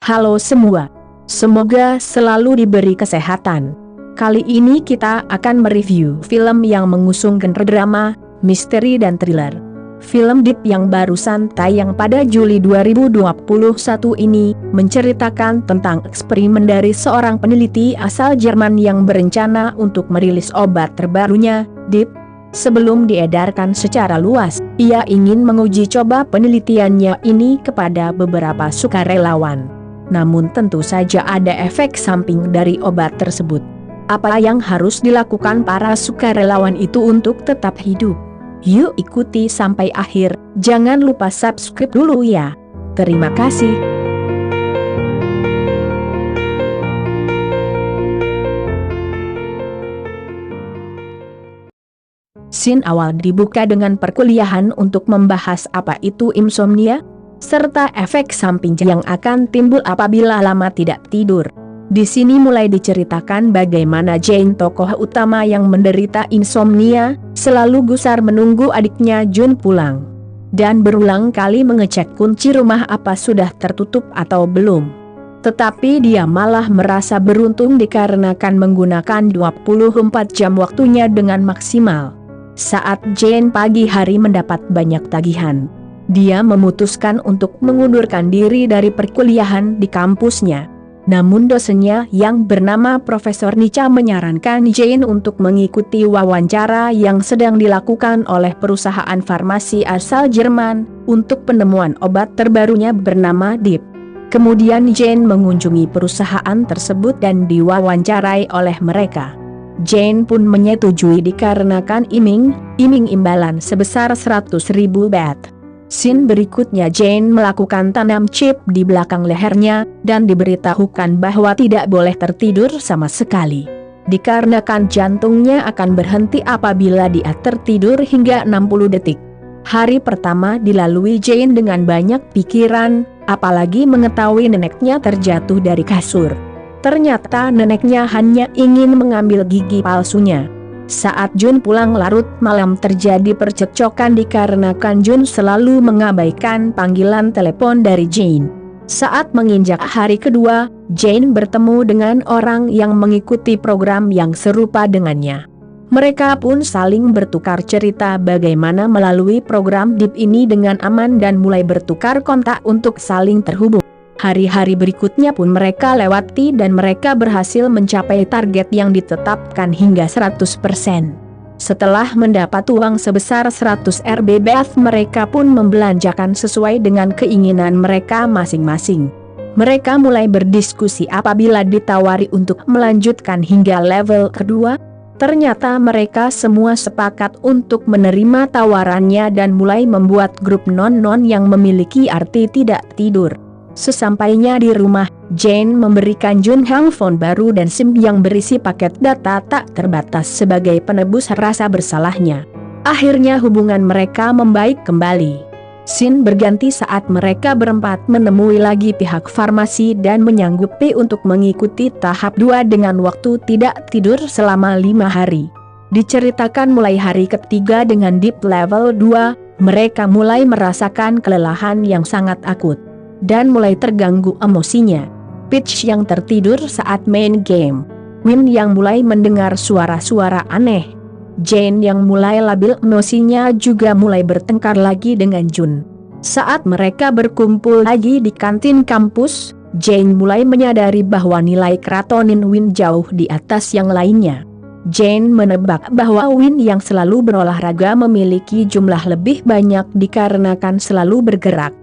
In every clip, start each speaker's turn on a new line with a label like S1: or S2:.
S1: Halo semua. Semoga selalu diberi kesehatan. Kali ini kita akan mereview film yang mengusung genre drama, misteri dan thriller. Film Deep yang barusan tayang pada Juli 2021 ini menceritakan tentang eksperimen dari seorang peneliti asal Jerman yang berencana untuk merilis obat terbarunya, Deep. Sebelum diedarkan secara luas, ia ingin menguji coba penelitiannya ini kepada beberapa sukarelawan. Namun tentu saja ada efek samping dari obat tersebut. Apa yang harus dilakukan para sukarelawan itu untuk tetap hidup? Yuk ikuti sampai akhir, jangan lupa subscribe dulu ya. Terima kasih. Scene awal dibuka dengan perkuliahan untuk membahas apa itu insomnia, serta efek samping yang akan timbul apabila lama tidak tidur. Di sini mulai diceritakan bagaimana Jane, tokoh utama yang menderita insomnia, selalu gusar menunggu adiknya Jun pulang. Dan berulang kali mengecek kunci rumah apa sudah tertutup atau belum. Tetapi dia malah merasa beruntung dikarenakan menggunakan 24 jam waktunya dengan maksimal. Saat Jane pagi hari mendapat banyak tagihan, dia memutuskan untuk mengundurkan diri dari perkuliahan di kampusnya. Namun dosennya yang bernama Profesor Nica menyarankan Jane untuk mengikuti wawancara yang sedang dilakukan oleh perusahaan farmasi asal Jerman untuk penemuan obat terbarunya bernama Deep. Kemudian Jane mengunjungi perusahaan tersebut dan diwawancarai oleh mereka. Jane pun menyetujui dikarenakan iming imbalan sebesar 100.000 baht. Scene berikutnya Jane melakukan tanam chip di belakang lehernya, dan diberitahukan bahwa tidak boleh tertidur sama sekali. Dikarenakan jantungnya akan berhenti apabila dia tertidur hingga 60 detik. Hari pertama dilalui Jane dengan banyak pikiran, apalagi mengetahui neneknya terjatuh dari kasur. Ternyata neneknya hanya ingin mengambil gigi palsunya. Saat Jun pulang larut malam terjadi percekcokan dikarenakan Jun selalu mengabaikan panggilan telepon dari Jane. Saat menginjak hari kedua, Jane bertemu dengan orang yang mengikuti program yang serupa dengannya. Mereka pun saling bertukar cerita bagaimana melalui program Deep ini dengan aman dan mulai bertukar kontak untuk saling terhubung. Hari-hari berikutnya pun mereka lewati dan mereka berhasil mencapai target yang ditetapkan hingga 100%. Setelah mendapat uang sebesar 100 Rb baht, mereka pun membelanjakan sesuai dengan keinginan mereka masing-masing. Mereka mulai berdiskusi apabila ditawari untuk melanjutkan hingga level kedua. Ternyata mereka semua sepakat untuk menerima tawarannya dan mulai membuat grup non-non yang memiliki arti tidak tidur. Sesampainya di rumah, Jane memberikan Jun handphone baru dan SIM yang berisi paket data tak terbatas sebagai penebus rasa bersalahnya. Akhirnya hubungan mereka membaik kembali. Scene berganti saat mereka berempat menemui lagi pihak farmasi dan menyanggupi untuk mengikuti tahap 2 dengan waktu tidak tidur selama 5 hari. Diceritakan mulai hari ketiga dengan Deep level 2, mereka mulai merasakan kelelahan yang sangat akut dan mulai terganggu emosinya. Peach yang tertidur saat main game. Win yang mulai mendengar suara-suara aneh. Jane yang mulai labil emosinya juga mulai bertengkar lagi dengan Jun. Saat mereka berkumpul lagi di kantin kampus, Jane mulai menyadari bahwa nilai keratonin Win jauh di atas yang lainnya. Jane menebak bahwa Win yang selalu berolahraga memiliki jumlah lebih banyak dikarenakan selalu bergerak.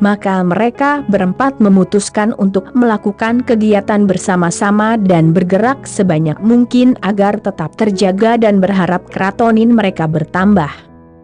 S1: Maka mereka berempat memutuskan untuk melakukan kegiatan bersama-sama dan bergerak sebanyak mungkin agar tetap terjaga dan berharap keratonin mereka bertambah.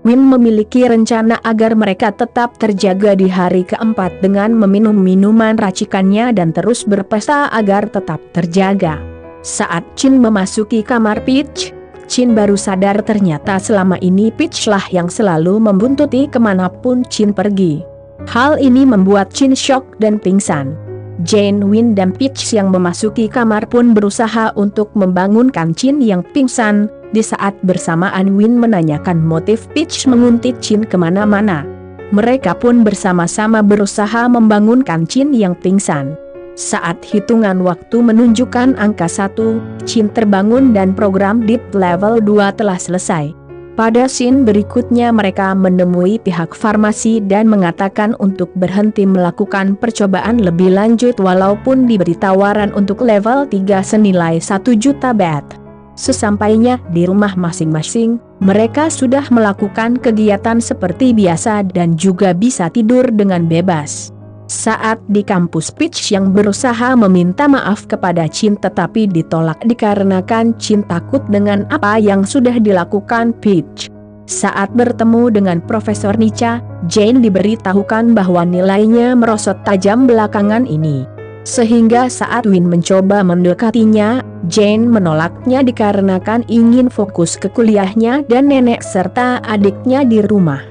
S1: Win memiliki rencana agar mereka tetap terjaga di hari keempat dengan meminum minuman racikannya dan terus berpesta agar tetap terjaga. Saat Chin memasuki kamar Peach, Chin baru sadar ternyata selama ini Peach lah yang selalu membuntuti kemanapun Chin pergi. Hal ini membuat Chin shock dan pingsan. Jane, Win dan Peach yang memasuki kamar pun berusaha untuk membangunkan Chin yang pingsan. Di saat bersamaan Win menanyakan motif Peach menguntit Chin kemana-mana. Mereka pun bersama-sama berusaha membangunkan Chin yang pingsan. Saat hitungan waktu menunjukkan angka 1, Chin terbangun dan program Deep Level 2 telah selesai. Pada scene berikutnya mereka menemui pihak farmasi dan mengatakan untuk berhenti melakukan percobaan lebih lanjut walaupun diberi tawaran untuk level 3 senilai 1 juta bat. Sesampainya di rumah masing-masing, mereka sudah melakukan kegiatan seperti biasa dan juga bisa tidur dengan bebas. Saat di kampus, Peach yang berusaha meminta maaf kepada Chin tetapi ditolak dikarenakan Chin takut dengan apa yang sudah dilakukan Peach. Saat bertemu dengan Profesor Nica, Jane diberitahukan bahwa nilainya merosot tajam belakangan ini. Sehingga saat Win mencoba mendekatinya, Jane menolaknya dikarenakan ingin fokus ke kuliahnya dan nenek serta adiknya di rumah.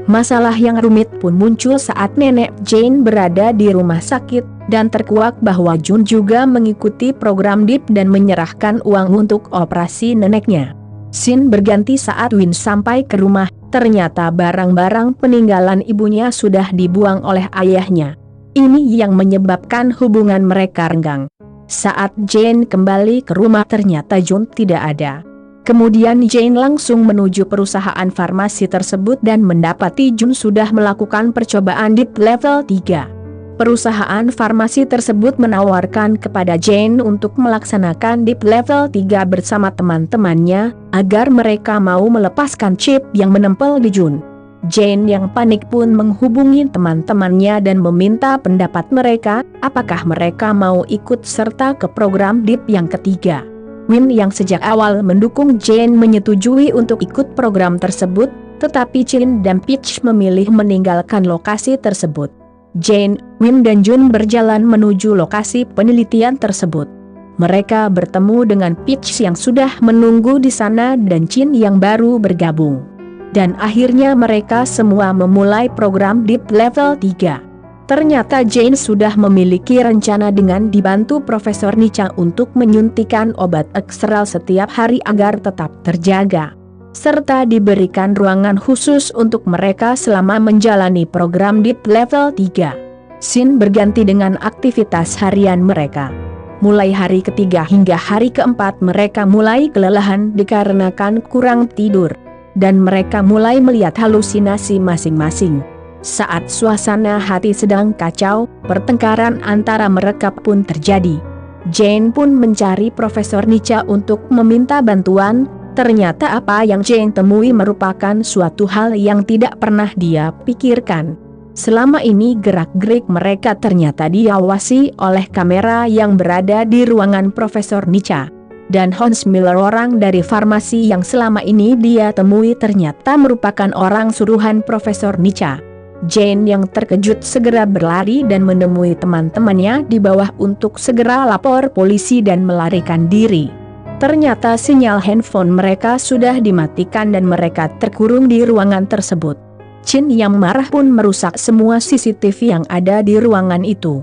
S1: Masalah yang rumit pun muncul saat nenek Jane berada di rumah sakit, dan terkuak bahwa Jun juga mengikuti program DIP dan menyerahkan uang untuk operasi neneknya. Scene berganti saat Win sampai ke rumah, ternyata barang-barang peninggalan ibunya sudah dibuang oleh ayahnya. Ini yang menyebabkan hubungan mereka renggang. Saat Jane kembali ke rumah ternyata Jun tidak ada. Kemudian Jane langsung menuju perusahaan farmasi tersebut dan mendapati Jun sudah melakukan percobaan Deep Level 3. Perusahaan farmasi tersebut menawarkan kepada Jane untuk melaksanakan Deep Level 3 bersama teman-temannya, agar mereka mau melepaskan chip yang menempel di Jun. Jane yang panik pun menghubungi teman-temannya dan meminta pendapat mereka, apakah mereka mau ikut serta ke program Deep yang ketiga. Win yang sejak awal mendukung Jane menyetujui untuk ikut program tersebut, tetapi Chin dan Peach memilih meninggalkan lokasi tersebut. Jane, Win dan Jun berjalan menuju lokasi penelitian tersebut. Mereka bertemu dengan Peach yang sudah menunggu di sana dan Chin yang baru bergabung. Dan akhirnya mereka semua memulai program Deep Level 3. Ternyata Jane sudah memiliki rencana dengan dibantu Profesor Nica untuk menyuntikan obat ekstral setiap hari agar tetap terjaga. Serta diberikan ruangan khusus untuk mereka selama menjalani program Deep Level 3. Scene berganti dengan aktivitas harian mereka. Mulai hari ketiga hingga hari keempat mereka mulai kelelahan dikarenakan kurang tidur. Dan mereka mulai melihat halusinasi masing-masing. Saat suasana hati sedang kacau, pertengkaran antara mereka pun terjadi. Jane pun mencari Profesor Nica untuk meminta bantuan, ternyata apa yang Jane temui merupakan suatu hal yang tidak pernah dia pikirkan. Selama ini gerak-gerik mereka ternyata diawasi oleh kamera yang berada di ruangan Profesor Nica. Dan Hans Miller, orang dari farmasi yang selama ini dia temui, ternyata merupakan orang suruhan Profesor Nica. Jane yang terkejut segera berlari dan menemui teman-temannya di bawah untuk segera lapor polisi dan melarikan diri. Ternyata sinyal handphone mereka sudah dimatikan dan mereka terkurung di ruangan tersebut. Chin yang marah pun merusak semua CCTV yang ada di ruangan itu.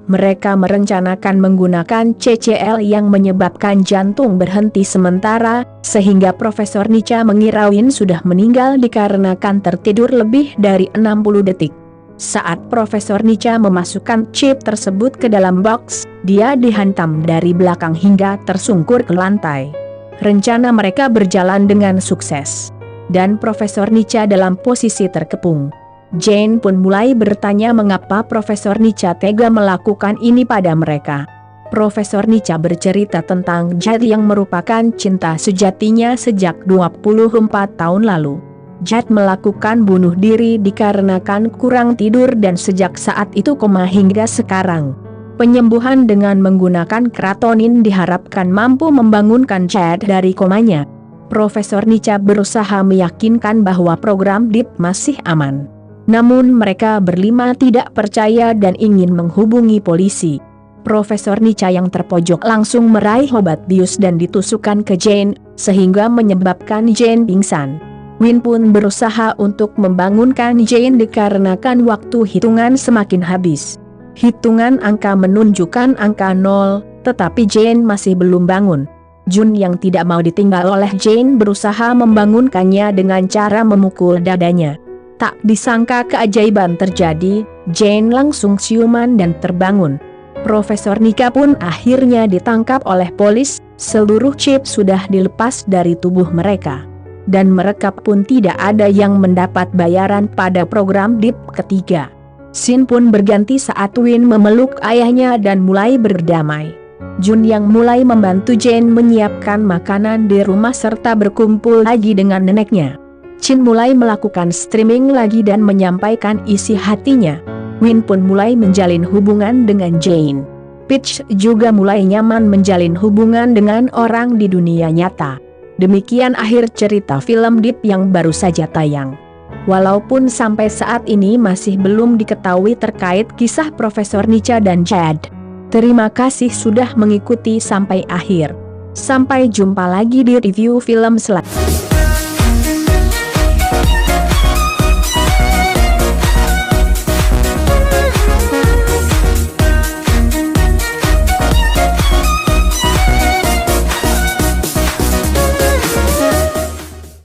S1: Mereka merencanakan menggunakan CCL yang menyebabkan jantung berhenti sementara, sehingga Profesor Nica mengira Win sudah meninggal dikarenakan tertidur lebih dari 60 detik. Saat Profesor Nica memasukkan chip tersebut ke dalam box, dia dihantam dari belakang hingga tersungkur ke lantai. Rencana mereka berjalan dengan sukses. Dan Profesor Nica dalam posisi terkepung. Jane pun mulai bertanya mengapa Profesor Nica tega melakukan ini pada mereka. Profesor Nica bercerita tentang Jade yang merupakan cinta sejatinya sejak 24 tahun lalu. Jade melakukan bunuh diri dikarenakan kurang tidur dan sejak saat itu koma hingga sekarang. Penyembuhan dengan menggunakan kratonin diharapkan mampu membangunkan Jade dari komanya. Profesor Nica berusaha meyakinkan bahwa program DIP masih aman. Namun mereka berlima tidak percaya dan ingin menghubungi polisi. Profesor Nica yang terpojok langsung meraih obat bius dan ditusukkan ke Jane, sehingga menyebabkan Jane pingsan. Win pun berusaha untuk membangunkan Jane dikarenakan waktu hitungan semakin habis. Hitungan angka menunjukkan angka 0, tetapi Jane masih belum bangun. Jun yang tidak mau ditinggal oleh Jane berusaha membangunkannya dengan cara memukul dadanya. Tak disangka keajaiban terjadi, Jane langsung siuman dan terbangun. Profesor Nika pun akhirnya ditangkap oleh polis, seluruh chip sudah dilepas dari tubuh mereka. Dan mereka pun tidak ada yang mendapat bayaran pada program DIP ketiga. Scene pun berganti saat Win memeluk ayahnya dan mulai berdamai. Jun yang mulai membantu Jane menyiapkan makanan di rumah serta berkumpul lagi dengan neneknya. Chin mulai melakukan streaming lagi dan menyampaikan isi hatinya. Win pun mulai menjalin hubungan dengan Jane. Peach juga mulai nyaman menjalin hubungan dengan orang di dunia nyata. Demikian akhir cerita film DIP yang baru saja tayang. Walaupun sampai saat ini masih belum diketahui terkait kisah Profesor Nika dan Chad. Terima kasih sudah mengikuti sampai akhir. Sampai jumpa lagi di review film selanjutnya.